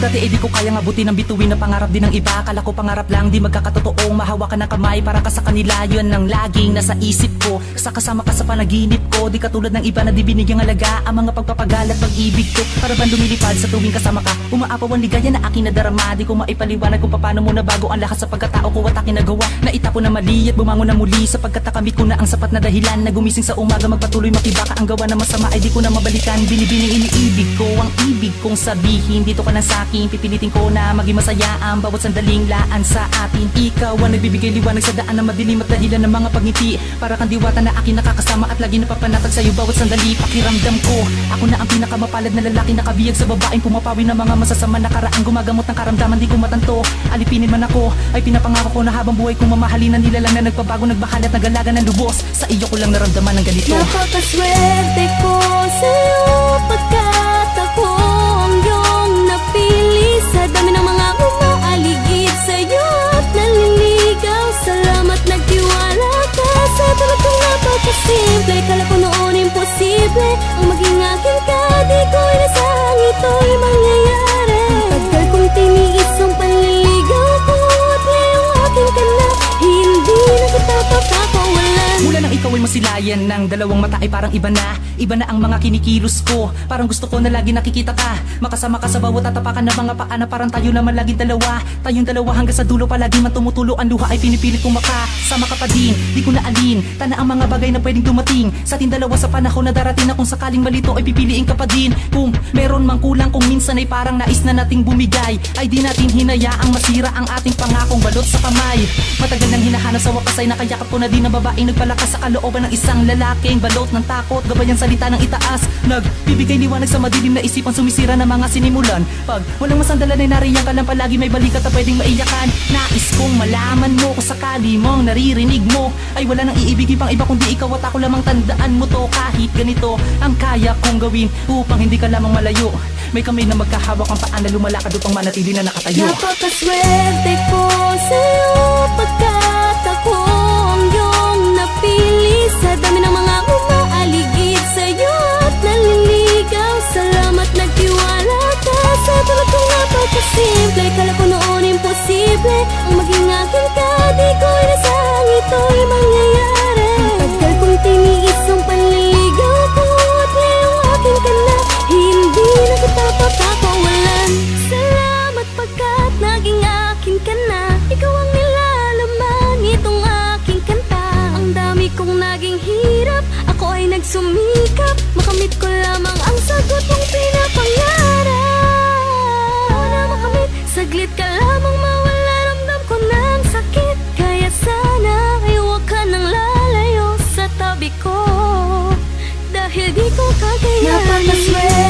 dati di ko kayang abutin ang bituin na pangarap din ng iba. Kala ko pangarap lang, di magkakatotoong mahawakan ng kamay para ka sa kanila. Yun ang laging nasa isip ko, sa kasama ka sa panaginip ko. Di katulad ng iba na di binigyang alaga ang mga pagpapagal at pag-ibig ko. Para bang lumilipad sa tuwing kasama ka, umaapaw ang ligaya na aking nadarama. Di ko maipaliwanag kung paano mo nabago ang lahat sa pagkatao ko at aking nagawa. Naitapon na mali at bumangon na muli, sapagkat nakamit ko na ang sapat na dahilan na gumising sa umaga magpatuloy makibaka. Ang gawa na masama ay di ko na mabalikan. Binibining iniibig ko ang ibig kong sabihin. Dito ka lang sa'kin, pipilitin ko na maging masaya ang bawat sandaling laan sa atin. Ikaw ang nagbibigay liwanag sa daan na madilim at dahilan ng mga pagngiti. Para kang diwata na akin nakakasama at lagi napapanatag sa'yo bawat sandali. Pakiramdam ko, ako na ang pinakamapalad na lalaki nakabiyag sa babaeng pumapawi ng mga masasama na karaang gumagamot ng karamdaman di ko matanto. Alipinin man ako, ay pinapangako ko na habang buhay kong mamahalin ang nilalang na nagpabago, nagbahalat, nagalaga ng lubos. Sa iyo ko lang naramdaman ng ganito. Napakaswerte ko sa'yo, pagkat ako ang iyong napili. Sa dami ng mga umaaligid sa'yo at naliligaw. Salamat nagtiwala ka sa tulad kong napakasimple. Kala ko noon imposible ang maging akin ka. Di ko inasahang ito'y mangyayari. Ang tagal kong tiniis ang panliligaw ko at ngayong akin ka na. Hindi na kita papakawalan. Mula nang ikaw ay masilayan ng dalawang mata ay parang iba na ang mga kinikilos ko. Parang gusto ko na lagi nakikita ka, makasama ka sa bawat tatapakan ng mga paa na parang tayo naman laging dalawa. Tayong dalawa hanggang sa dulo palagi man tumutulo ang luha ay pinipilit kong makasama ka pa din. Di ko na alin, tana ang mga bagay na pwedeng dumating sa ating dalawa sa panahon na darating na kung sakaling malito ay pipiliin ka pa din. Kung meron mang kulang, kung minsan ay parang nais na nating bumigay, ay di natin hinayaang masira ang ating pangakong balot sa kamay. Matagal nang hinahanap, sa wakas ay nakayakap ko na din ang babaeng nagpalakas sa kalooban ng isang lalaking balot ng takot, gabay ang salita ng itaas, nagbibigay liwanag sa madilim na isipang sumisira ng mga sinimulan. Pag walang masandalan ay nariyan ka lang palagi, may balikat na pwedeng maiyakan. Nais kong malaman mo kung sakali mong naririnig mo ay wala nang iibigin pang iba kundi ikaw at ako lamang. Tandaan mo to, kahit ganito ang kaya kong gawin upang hindi ka lamang malayo. May kamay na magkahawak ang paan na lumalakad upang manatili na nakatayo. Napakaswerte ko sa'yo, pagkat ako ang iyong napili. Sa dami ng mga umaaligid sa'yo at naliligaw. Salamat nagtiwala ka sa tulad kong napakasimple. Kala ko noon imposible ang maging akin ka. Di ko inasahang ito'y mangyayari. Ang tagal kong tiniis ang panliligaw ko at ngayong akin ka na. Hindi na kita papakawalan. Salamat pagkat naging akin ka na. Ikaw ang nilalaman nitong aking kanta. Ang dami kong naging hirap, ako ay nagsumikap. Makamit ko lamang ang sagot mong pinapangarap. Wala makamit, saglit ka lamang mawala. Ramdam ko ng sakit, kaya sana ay huwag ka nang lalayo sa tabi ko. Dahil di ko kagayanin. Napakaswerte